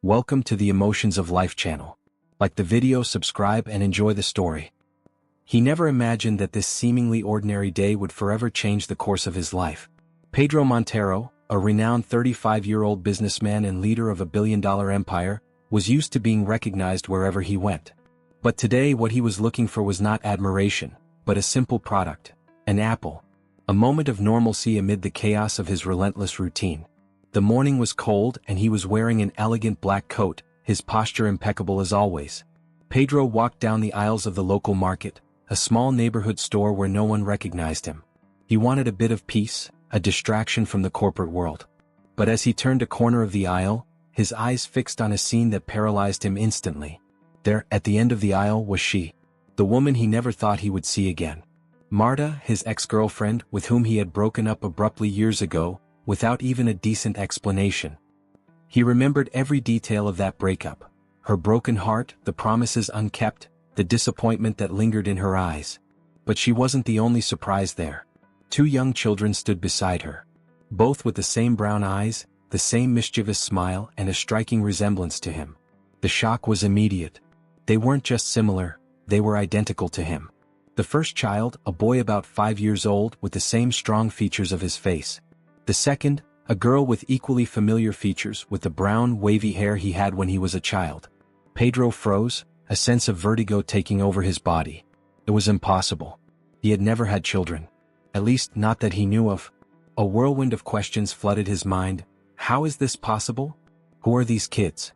Welcome to the Emotions of Life channel. Like the video, subscribe, and enjoy the story. He never imagined that this seemingly ordinary day would forever change the course of his life. Pedro Montero, a renowned 35-year-old businessman and leader of a billion-dollar empire, was used to being recognized wherever he went. But today what he was looking for was not admiration, but a simple product, an apple. A moment of normalcy amid the chaos of his relentless routine. The morning was cold and he was wearing an elegant black coat, his posture impeccable as always. Pedro walked down the aisles of the local market, a small neighborhood store where no one recognized him. He wanted a bit of peace, a distraction from the corporate world. But as he turned a corner of the aisle, his eyes fixed on a scene that paralyzed him instantly. There, at the end of the aisle, was she. The woman he never thought he would see again. Marta, his ex-girlfriend, with whom he had broken up abruptly years ago, without even a decent explanation. He remembered every detail of that breakup. Her broken heart, the promises unkept, the disappointment that lingered in her eyes. But she wasn't the only surprise there. Two young children stood beside her. Both with the same brown eyes, the same mischievous smile, and a striking resemblance to him. The shock was immediate. They weren't just similar, they were identical to him. The first child, a boy about 5 years old with the same strong features of his face. The second, a girl with equally familiar features with the brown, wavy hair he had when he was a child. Pedro froze, a sense of vertigo taking over his body. It was impossible. He had never had children. At least not that he knew of. A whirlwind of questions flooded his mind. How is this possible? Who are these kids?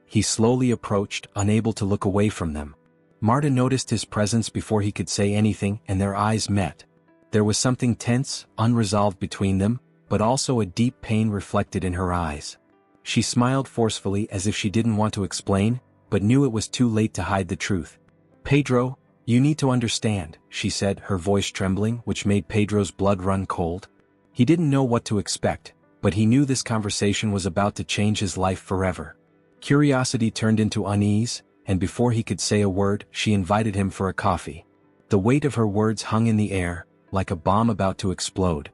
He slowly approached, unable to look away from them. Marta noticed his presence before he could say anything, and their eyes met. There was something tense, unresolved between them, but also a deep pain reflected in her eyes. She smiled forcefully as if she didn't want to explain, but knew it was too late to hide the truth. "Pedro, you need to understand," she said, her voice trembling, which made Pedro's blood run cold. He didn't know what to expect, but he knew this conversation was about to change his life forever. Curiosity turned into unease, and before he could say a word, she invited him for a coffee. The weight of her words hung in the air, like a bomb about to explode.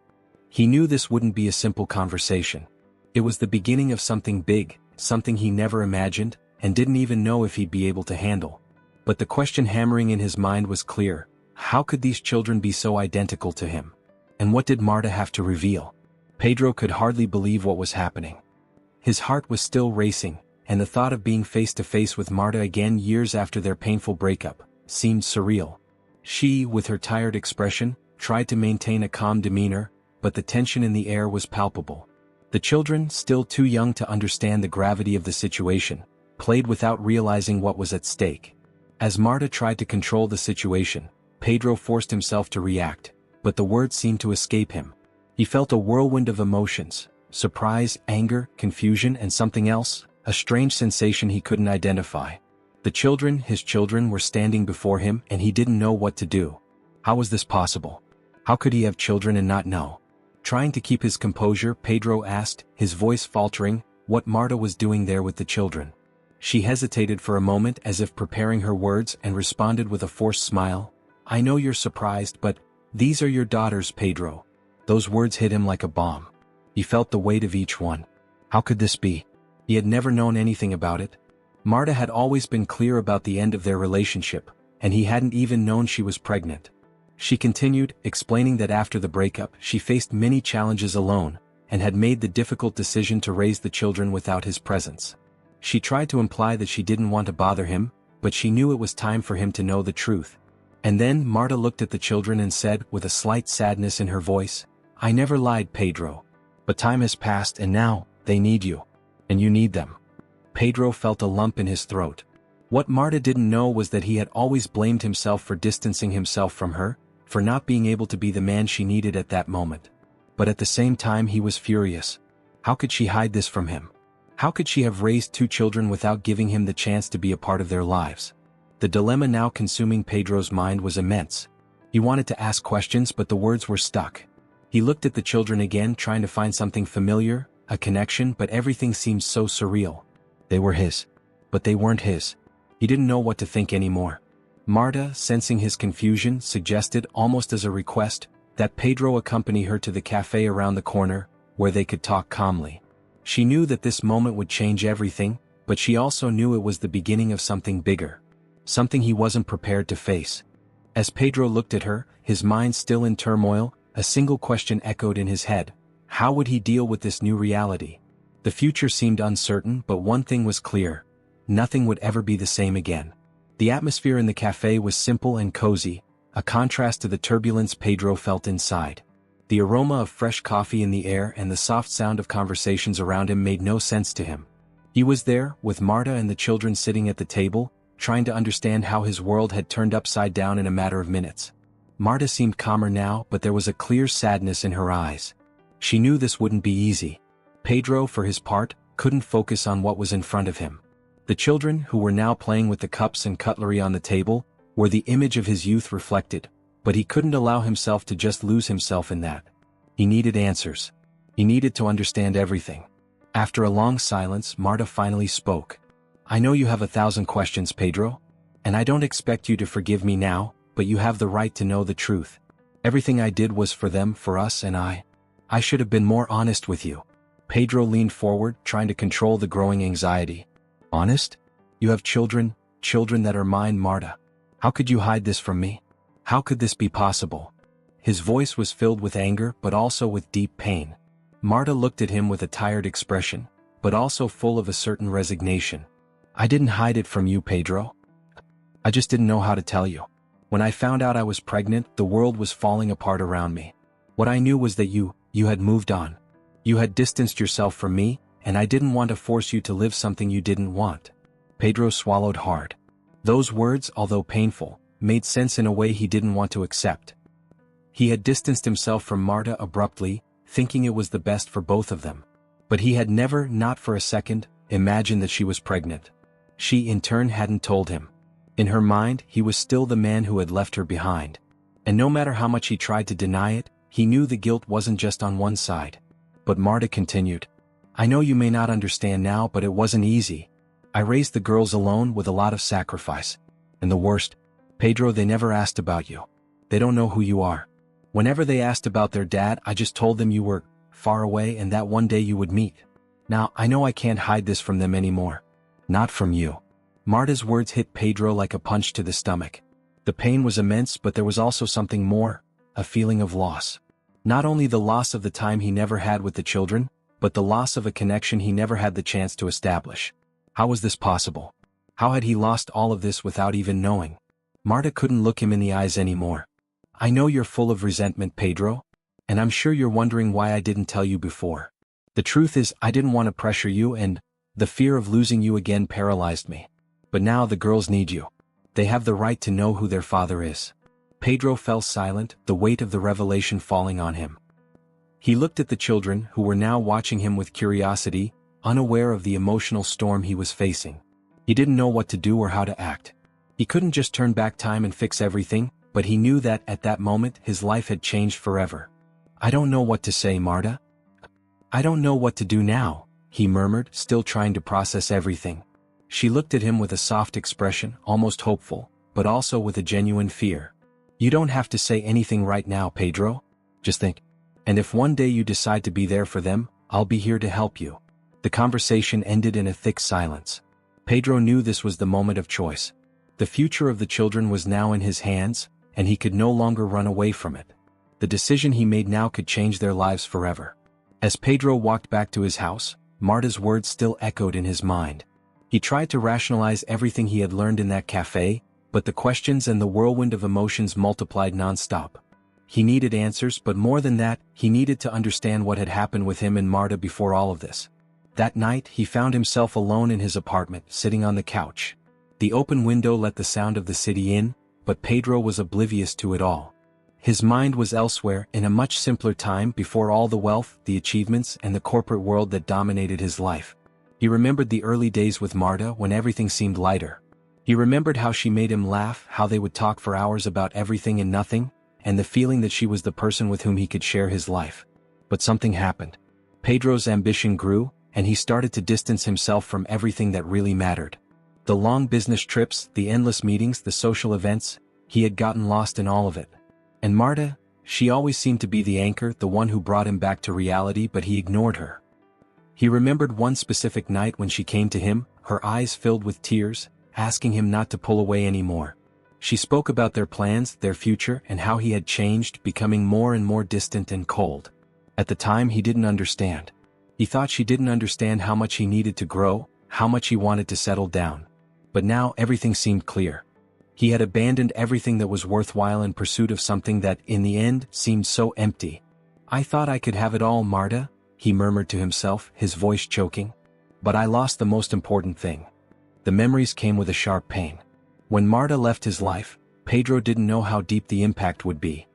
He knew this wouldn't be a simple conversation. It was the beginning of something big, something he never imagined, and didn't even know if he'd be able to handle. But the question hammering in his mind was clear. How could these children be so identical to him? And what did Marta have to reveal? Pedro could hardly believe what was happening. His heart was still racing, and the thought of being face to face with Marta again years after their painful breakup seemed surreal. She, with her tired expression, tried to maintain a calm demeanor, but the tension in the air was palpable. The children, still too young to understand the gravity of the situation, played without realizing what was at stake. As Marta tried to control the situation, Pedro forced himself to react, but the words seemed to escape him. He felt a whirlwind of emotions, surprise, anger, confusion, and something else, a strange sensation he couldn't identify. The children, his children, were standing before him and he didn't know what to do. How was this possible? How could he have children and not know? Trying to keep his composure, Pedro asked, his voice faltering, what Marta was doing there with the children. She hesitated for a moment as if preparing her words and responded with a forced smile. "I know you're surprised, but these are your daughters, Pedro." Those words hit him like a bomb. He felt the weight of each one. How could this be? He had never known anything about it. Marta had always been clear about the end of their relationship, and he hadn't even known she was pregnant. She continued, explaining that after the breakup, she faced many challenges alone, and had made the difficult decision to raise the children without his presence. She tried to imply that she didn't want to bother him, but she knew it was time for him to know the truth. And then Marta looked at the children and said, with a slight sadness in her voice, "I never lied, Pedro. But time has passed and now, they need you. And you need them." Pedro felt a lump in his throat. What Marta didn't know was that he had always blamed himself for distancing himself from her, for not being able to be the man she needed at that moment. But at the same time he was furious. How could she hide this from him? How could she have raised two children without giving him the chance to be a part of their lives? The dilemma now consuming Pedro's mind was immense. He wanted to ask questions, but the words were stuck. He looked at the children again, trying to find something familiar, a connection, but everything seemed so surreal. They were his. But they weren't his. He didn't know what to think anymore. Marta, sensing his confusion, suggested, almost as a request, that Pedro accompany her to the cafe around the corner, where they could talk calmly. She knew that this moment would change everything, but she also knew it was the beginning of something bigger. Something he wasn't prepared to face. As Pedro looked at her, his mind still in turmoil, a single question echoed in his head. How would he deal with this new reality? The future seemed uncertain, but one thing was clear. Nothing would ever be the same again. The atmosphere in the cafe was simple and cozy, a contrast to the turbulence Pedro felt inside. The aroma of fresh coffee in the air and the soft sound of conversations around him made no sense to him. He was there, with Marta and the children sitting at the table, trying to understand how his world had turned upside down in a matter of minutes. Marta seemed calmer now, but there was a clear sadness in her eyes. She knew this wouldn't be easy. Pedro, for his part, couldn't focus on what was in front of him. The children, who were now playing with the cups and cutlery on the table, were the image of his youth reflected, but he couldn't allow himself to just lose himself in that. He needed answers. He needed to understand everything. After a long silence, Marta finally spoke. I know you have 1,000 questions, Pedro. And I don't expect you to forgive me now, but you have the right to know the truth. Everything I did was for them, for us, and I should have been more honest with you. Pedro leaned forward, trying to control the growing anxiety. Honest? You have children that are mine, Marta. How could you hide this from me? How could this be possible? His voice was filled with anger, but also with deep pain. Marta looked at him with a tired expression, but also full of a certain resignation. I didn't hide it from you, Pedro. I just didn't know how to tell you. When I found out I was pregnant, the world was falling apart around me. What I knew was that you had moved on. You had distanced yourself from me, and I didn't want to force you to live something you didn't want. Pedro swallowed hard. Those words, although painful, made sense in a way he didn't want to accept. He had distanced himself from Marta abruptly, thinking it was the best for both of them. But he had never, not for a second, imagined that she was pregnant. She, in turn, hadn't told him. In her mind, he was still the man who had left her behind. And no matter how much he tried to deny it, he knew the guilt wasn't just on one side. But Marta continued. I know you may not understand now, but it wasn't easy. I raised the girls alone with a lot of sacrifice. And the worst, Pedro, they never asked about you. They don't know who you are. Whenever they asked about their dad, I just told them you were far away and that one day you would meet. Now, I know I can't hide this from them anymore. Not from you. Marta's words hit Pedro like a punch to the stomach. The pain was immense, but there was also something more, a feeling of loss. Not only the loss of the time he never had with the children, but the loss of a connection he never had the chance to establish. How was this possible? How had he lost all of this without even knowing? Marta couldn't look him in the eyes anymore. I know you're full of resentment, Pedro, and I'm sure you're wondering why I didn't tell you before. The truth is, I didn't want to pressure you, and the fear of losing you again paralyzed me. But now the girls need you. They have the right to know who their father is. Pedro fell silent, the weight of the revelation falling on him. He looked at the children, who were now watching him with curiosity, unaware of the emotional storm he was facing. He didn't know what to do or how to act. He couldn't just turn back time and fix everything, but he knew that, at that moment, his life had changed forever. I don't know what to say, Marta. I don't know what to do now, he murmured, still trying to process everything. She looked at him with a soft expression, almost hopeful, but also with a genuine fear. You don't have to say anything right now, Pedro. Just think. And if one day you decide to be there for them, I'll be here to help you. The conversation ended in a thick silence. Pedro knew this was the moment of choice. The future of the children was now in his hands, and he could no longer run away from it. The decision he made now could change their lives forever. As Pedro walked back to his house, Marta's words still echoed in his mind. He tried to rationalize everything he had learned in that cafe, but the questions and the whirlwind of emotions multiplied nonstop. He needed answers, but more than that, he needed to understand what had happened with him and Marta before all of this. That night, he found himself alone in his apartment, sitting on the couch. The open window let the sound of the city in, but Pedro was oblivious to it all. His mind was elsewhere, in a much simpler time before all the wealth, the achievements, and the corporate world that dominated his life. He remembered the early days with Marta when everything seemed lighter. He remembered how she made him laugh, how they would talk for hours about everything and nothing, and the feeling that she was the person with whom he could share his life. But something happened. Pedro's ambition grew, and he started to distance himself from everything that really mattered. The long business trips, the endless meetings, the social events, he had gotten lost in all of it. And Marta, she always seemed to be the anchor, the one who brought him back to reality, but he ignored her. He remembered one specific night when she came to him, her eyes filled with tears, asking him not to pull away anymore. She spoke about their plans, their future, and how he had changed, becoming more and more distant and cold. At the time he didn't understand. He thought she didn't understand how much he needed to grow, how much he wanted to settle down. But now everything seemed clear. He had abandoned everything that was worthwhile in pursuit of something that, in the end, seemed so empty. "I thought I could have it all, Marta," he murmured to himself, his voice choking. "But I lost the most important thing." The memories came with a sharp pain. When Marta left his life, Pedro didn't know how deep the impact would be.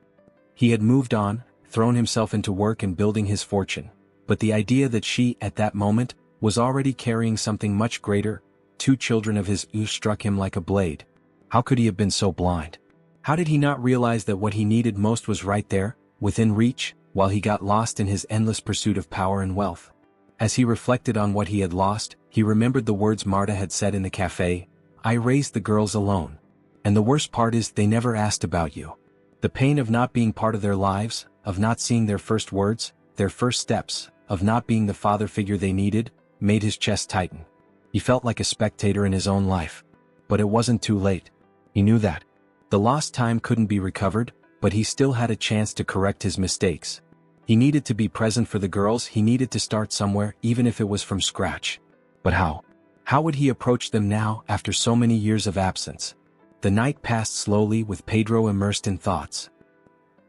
He had moved on, thrown himself into work and building his fortune. But the idea that she, at that moment, was already carrying something much greater, 2 children of his, struck him like a blade. How could he have been so blind? How did he not realize that what he needed most was right there, within reach, while he got lost in his endless pursuit of power and wealth? As he reflected on what he had lost, he remembered the words Marta had said in the cafe, "I raised the girls alone. And the worst part is they never asked about you." The pain of not being part of their lives, of not seeing their first words, their first steps, of not being the father figure they needed, made his chest tighten. He felt like a spectator in his own life. But it wasn't too late. He knew that. The lost time couldn't be recovered, but he still had a chance to correct his mistakes. He needed to be present for the girls, he needed to start somewhere, even if it was from scratch. But how? How would he approach them now, after so many years of absence? The night passed slowly with Pedro immersed in thoughts.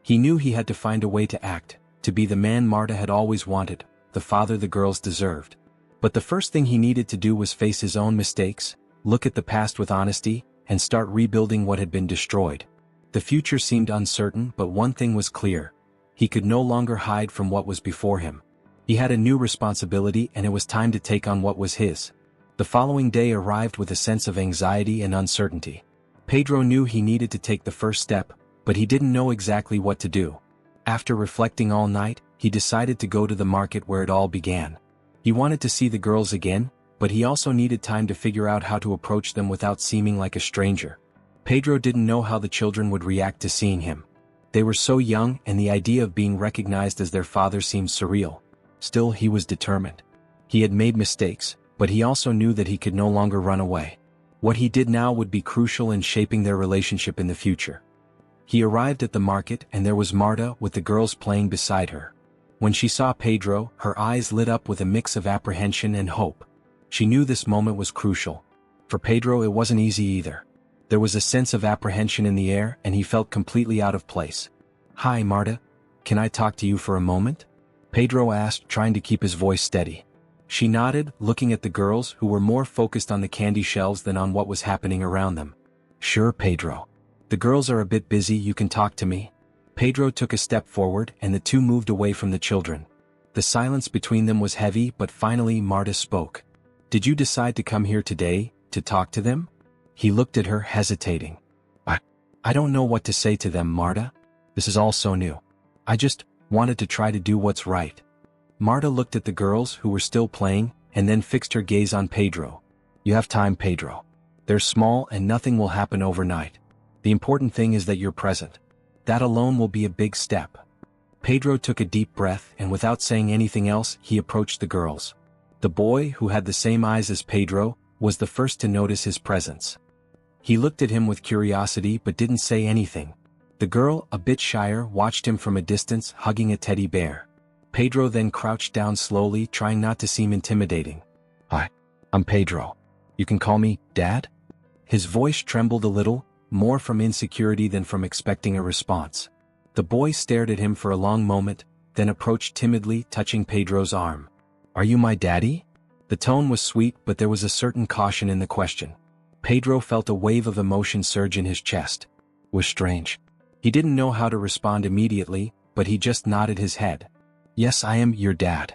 He knew he had to find a way to act, to be the man Marta had always wanted, the father the girls deserved. But the first thing he needed to do was face his own mistakes, look at the past with honesty, and start rebuilding what had been destroyed. The future seemed uncertain, but one thing was clear. He could no longer hide from what was before him. He had a new responsibility, and it was time to take on what was his. The following day arrived with a sense of anxiety and uncertainty. Pedro knew he needed to take the first step, but he didn't know exactly what to do. After reflecting all night, he decided to go to the market where it all began. He wanted to see the girls again, but he also needed time to figure out how to approach them without seeming like a stranger. Pedro didn't know how the children would react to seeing him. They were so young, and the idea of being recognized as their father seemed surreal. Still, he was determined. He had made mistakes, but he also knew that he could no longer run away. What he did now would be crucial in shaping their relationship in the future. He arrived at the market, and there was Marta with the girls playing beside her. When she saw Pedro, her eyes lit up with a mix of apprehension and hope. She knew this moment was crucial. For Pedro, it wasn't easy either. There was a sense of apprehension in the air, and he felt completely out of place. "Hi, Marta. Can I talk to you for a moment?" Pedro asked, trying to keep his voice steady. She nodded, looking at the girls, who were more focused on the candy shelves than on what was happening around them. "Sure, Pedro. The girls are a bit busy, you can talk to me." Pedro took a step forward, and the two moved away from the children. The silence between them was heavy, but finally Marta spoke. "Did you decide to come here today, to talk to them?" He looked at her, hesitating. I don't know what to say to them, Marta. This is all so new. I just wanted to try to do what's right." Marta looked at the girls, who were still playing, and then fixed her gaze on Pedro. "You have time, Pedro. They're small and nothing will happen overnight. The important thing is that you're present. That alone will be a big step." Pedro took a deep breath, and without saying anything else, he approached the girls. The boy, who had the same eyes as Pedro, was the first to notice his presence. He looked at him with curiosity but didn't say anything. The girl, a bit shyer, watched him from a distance, hugging a teddy bear. Pedro then crouched down slowly, trying not to seem intimidating. "Hi, I'm Pedro. You can call me Dad?" His voice trembled a little, more from insecurity than from expecting a response. The boy stared at him for a long moment, then approached timidly, touching Pedro's arm. "Are you my daddy?" The tone was sweet, but there was a certain caution in the question. Pedro felt a wave of emotion surge in his chest. It was strange. He didn't know how to respond immediately, but he just nodded his head. "Yes, I am your dad."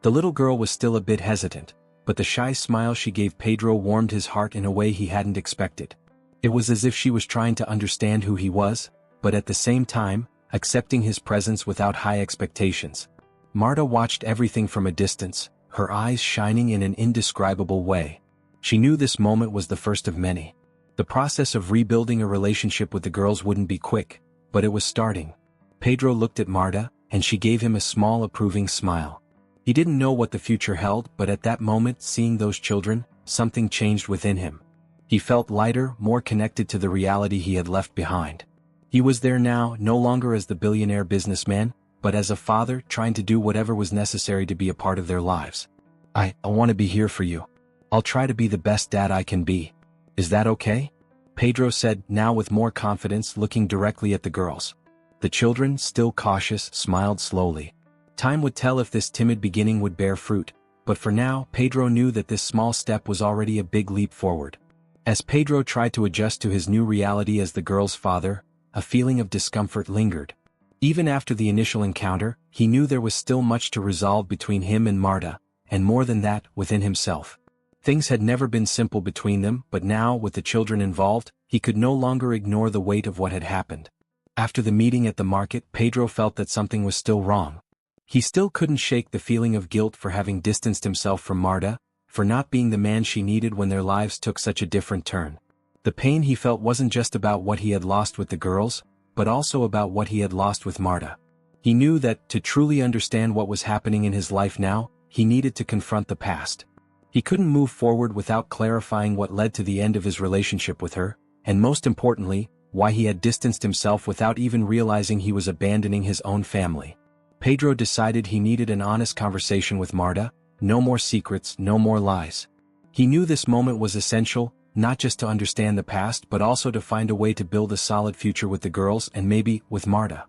The little girl was still a bit hesitant, but the shy smile she gave Pedro warmed his heart in a way he hadn't expected. It was as if she was trying to understand who he was, but at the same time, accepting his presence without high expectations. Marta watched everything from a distance, her eyes shining in an indescribable way. She knew this moment was the first of many. The process of rebuilding a relationship with the girls wouldn't be quick, but it was starting. Pedro looked at Marta, and she gave him a small approving smile. He didn't know what the future held, but at that moment, seeing those children, something changed within him. He felt lighter, more connected to the reality he had left behind. He was there now, no longer as the billionaire businessman, but as a father trying to do whatever was necessary to be a part of their lives. I want to be here for you. I'll try to be the best dad I can be. Is that okay? Pedro said, now with more confidence, looking directly at the girls. The children, still cautious, smiled slowly. Time would tell if this timid beginning would bear fruit, but for now, Pedro knew that this small step was already a big leap forward. As Pedro tried to adjust to his new reality as the girl's father, a feeling of discomfort lingered. Even after the initial encounter, he knew there was still much to resolve between him and Marta, and more than that, within himself. Things had never been simple between them, but now, with the children involved, he could no longer ignore the weight of what had happened. After the meeting at the market, Pedro felt that something was still wrong. He still couldn't shake the feeling of guilt for having distanced himself from Marta, for not being the man she needed when their lives took such a different turn. The pain he felt wasn't just about what he had lost with the girls, but also about what he had lost with Marta. He knew that, to truly understand what was happening in his life now, he needed to confront the past. He couldn't move forward without clarifying what led to the end of his relationship with her, and most importantly, why he had distanced himself without even realizing he was abandoning his own family. Pedro decided he needed an honest conversation with Marta, no more secrets, no more lies. He knew this moment was essential, not just to understand the past but also to find a way to build a solid future with the girls and maybe with Marta.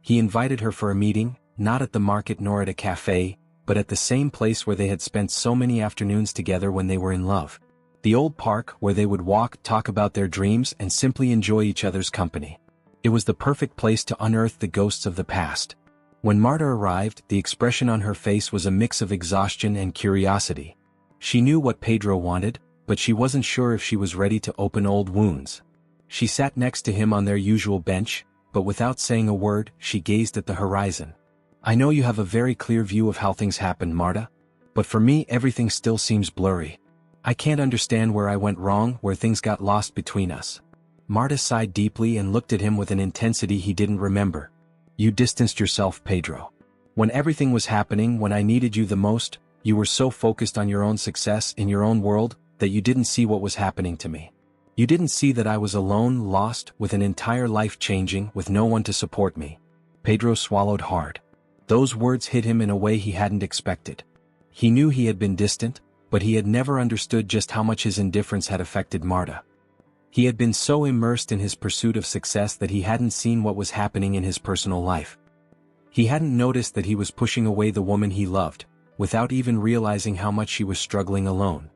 He invited her for a meeting, not at the market nor at a cafe, but at the same place where they had spent so many afternoons together when they were in love. The old park where they would walk, talk about their dreams and simply enjoy each other's company. It was the perfect place to unearth the ghosts of the past. When Marta arrived, the expression on her face was a mix of exhaustion and curiosity. She knew what Pedro wanted, but she wasn't sure if she was ready to open old wounds. She sat next to him on their usual bench, but without saying a word, she gazed at the horizon. I know you have a very clear view of how things happened, Marta, but for me everything still seems blurry. I can't understand where I went wrong, where things got lost between us. Marta sighed deeply and looked at him with an intensity he didn't remember. You distanced yourself, Pedro. When everything was happening, when I needed you the most, you were so focused on your own success in your own world that you didn't see what was happening to me. You didn't see that I was alone, lost, with an entire life changing, with no one to support me. Pedro swallowed hard. Those words hit him in a way he hadn't expected. He knew he had been distant, but he had never understood just how much his indifference had affected Marta. He had been so immersed in his pursuit of success that he hadn't seen what was happening in his personal life. He hadn't noticed that he was pushing away the woman he loved, without even realizing how much she was struggling alone.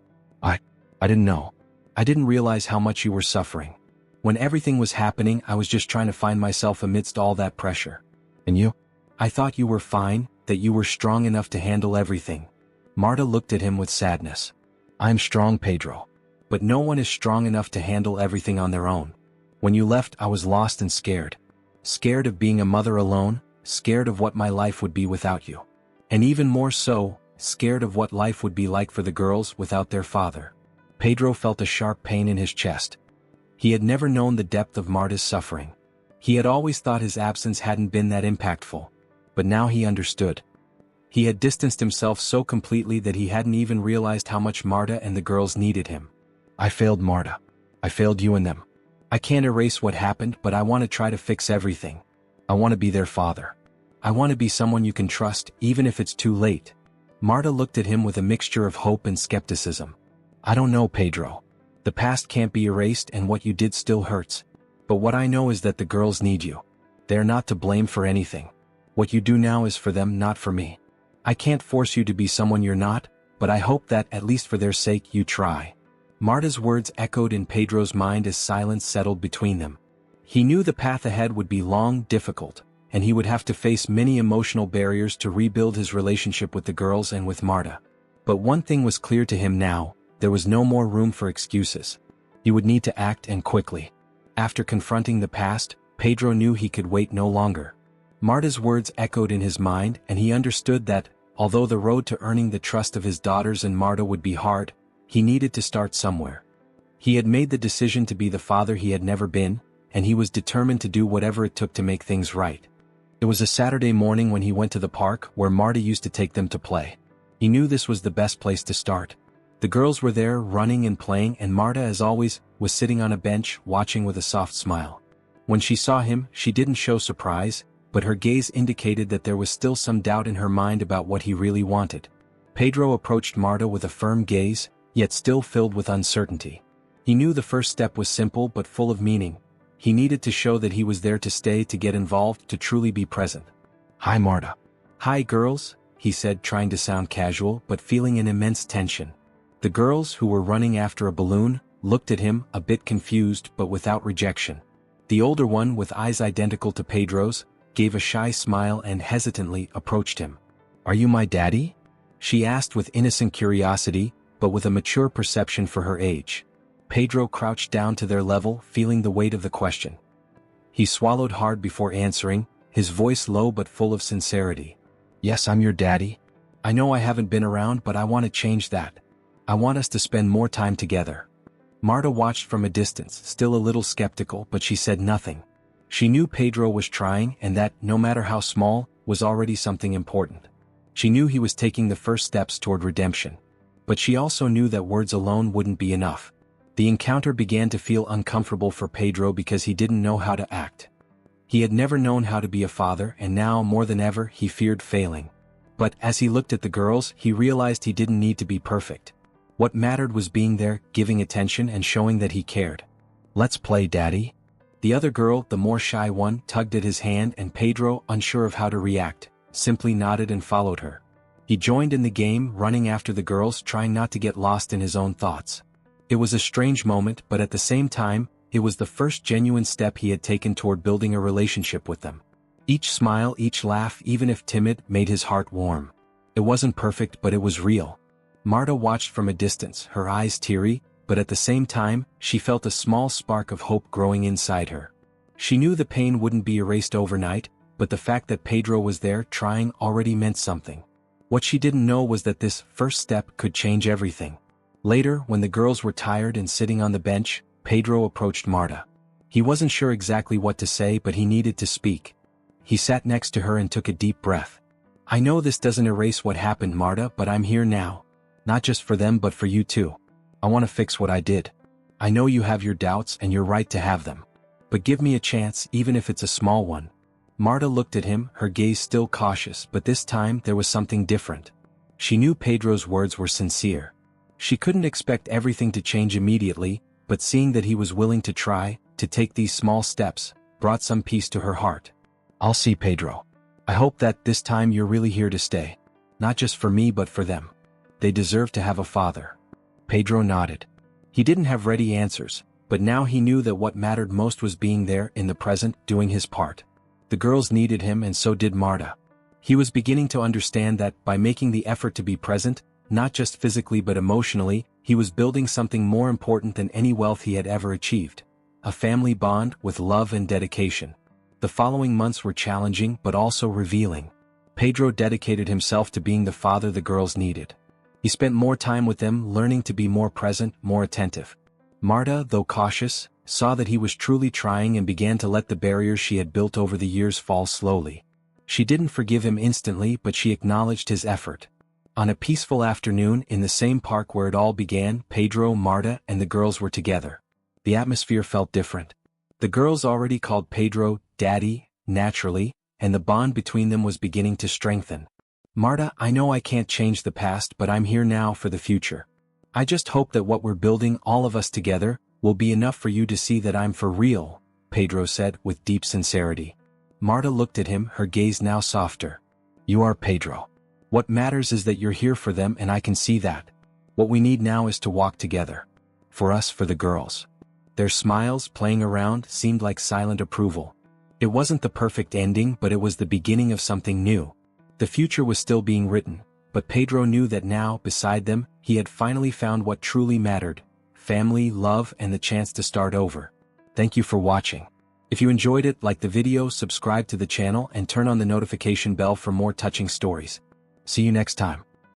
I didn't know. I didn't realize how much you were suffering. When everything was happening, I was just trying to find myself amidst all that pressure. And you? I thought you were fine, that you were strong enough to handle everything. Marta looked at him with sadness. I'm strong, Pedro. But no one is strong enough to handle everything on their own. When you left, I was lost and scared. Scared of being a mother alone, scared of what my life would be without you. And even more so, scared of what life would be like for the girls without their father. Pedro felt a sharp pain in his chest. He had never known the depth of Marta's suffering. He had always thought his absence hadn't been that impactful. But now he understood. He had distanced himself so completely that he hadn't even realized how much Marta and the girls needed him. I failed Marta. I failed you and them. I can't erase what happened, but I want to try to fix everything. I want to be their father. I want to be someone you can trust, even if it's too late. Marta looked at him with a mixture of hope and skepticism. I don't know, Pedro. The past can't be erased and what you did still hurts. But what I know is that the girls need you. They're not to blame for anything. What you do now is for them, not for me. I can't force you to be someone you're not, but I hope that, at least for their sake, you try. Marta's words echoed in Pedro's mind as silence settled between them. He knew the path ahead would be long, difficult, and he would have to face many emotional barriers to rebuild his relationship with the girls and with Marta. But one thing was clear to him now: there was no more room for excuses. He would need to act, and quickly. After confronting the past, Pedro knew he could wait no longer. Marta's words echoed in his mind, and he understood that, although the road to earning the trust of his daughters and Marta would be hard, he needed to start somewhere. He had made the decision to be the father he had never been, and he was determined to do whatever it took to make things right. It was a Saturday morning when he went to the park where Marta used to take them to play. He knew this was the best place to start. The girls were there running and playing, and Marta, as always, was sitting on a bench watching with a soft smile. When she saw him, she didn't show surprise, but her gaze indicated that there was still some doubt in her mind about what he really wanted. Pedro approached Marta with a firm gaze, yet still filled with uncertainty. He knew the first step was simple but full of meaning. He needed to show that he was there to stay, to get involved, to truly be present. "Hi, Marta." "Hi, girls," he said, trying to sound casual but feeling an immense tension. The girls, who were running after a balloon, looked at him, a bit confused but without rejection. The older one, with eyes identical to Pedro's, gave a shy smile and hesitantly approached him. "Are you my daddy?" she asked with innocent curiosity, but with a mature perception for her age. Pedro crouched down to their level, feeling the weight of the question. He swallowed hard before answering, his voice low but full of sincerity. "Yes, I'm your daddy. I know I haven't been around, but I want to change that. I want us to spend more time together." Marta watched from a distance, still a little skeptical, but she said nothing. She knew Pedro was trying, and that, no matter how small, was already something important. She knew he was taking the first steps toward redemption. But she also knew that words alone wouldn't be enough. The encounter began to feel uncomfortable for Pedro because he didn't know how to act. He had never known how to be a father, and now, more than ever, he feared failing. But as he looked at the girls, he realized he didn't need to be perfect. What mattered was being there, giving attention and showing that he cared. "Let's play, Daddy." The other girl, the more shy one, tugged at his hand, and Pedro, unsure of how to react, simply nodded and followed her. He joined in the game, running after the girls, trying not to get lost in his own thoughts. It was a strange moment, but at the same time, it was the first genuine step he had taken toward building a relationship with them. Each smile, each laugh, even if timid, made his heart warm. It wasn't perfect, but it was real. Marta watched from a distance, her eyes teary, but at the same time, she felt a small spark of hope growing inside her. She knew the pain wouldn't be erased overnight, but the fact that Pedro was there, trying, already meant something. What she didn't know was that this first step could change everything. Later, when the girls were tired and sitting on the bench, Pedro approached Marta. He wasn't sure exactly what to say, but he needed to speak. He sat next to her and took a deep breath. "I know this doesn't erase what happened, Marta, but I'm here now. Not just for them but for you too. I want to fix what I did. I know you have your doubts, and you're right to have them. But give me a chance, even if it's a small one." Marta looked at him, her gaze still cautious, but this time there was something different. She knew Pedro's words were sincere. She couldn't expect everything to change immediately, but seeing that he was willing to try, to take these small steps, brought some peace to her heart. "I'll see, Pedro. I hope that this time you're really here to stay. Not just for me but for them. They deserve to have a father." Pedro nodded. He didn't have ready answers, but now he knew that what mattered most was being there, in the present, doing his part. The girls needed him, and so did Marta. He was beginning to understand that, by making the effort to be present, not just physically but emotionally, he was building something more important than any wealth he had ever achieved. A family bond, with love and dedication. The following months were challenging but also revealing. Pedro dedicated himself to being the father the girls needed. He spent more time with them, learning to be more present, more attentive. Marta, though cautious, saw that he was truly trying and began to let the barriers she had built over the years fall slowly. She didn't forgive him instantly, but she acknowledged his effort. On a peaceful afternoon, in the same park where it all began, Pedro, Marta, and the girls were together. The atmosphere felt different. The girls already called Pedro Daddy, naturally, and the bond between them was beginning to strengthen. "Marta, I know I can't change the past, but I'm here now for the future. I just hope that what we're building, all of us together, will be enough for you to see that I'm for real," Pedro said, with deep sincerity. Marta looked at him, her gaze now softer. "You are, Pedro. What matters is that you're here for them, and I can see that. What we need now is to walk together. For us, for the girls." Their smiles, playing around, seemed like silent approval. It wasn't the perfect ending, but it was the beginning of something new. The future was still being written, but Pedro knew that now, beside them, he had finally found what truly mattered: family, love, and the chance to start over. Thank you for watching. If you enjoyed it, like the video, subscribe to the channel, and turn on the notification bell for more touching stories. See you next time.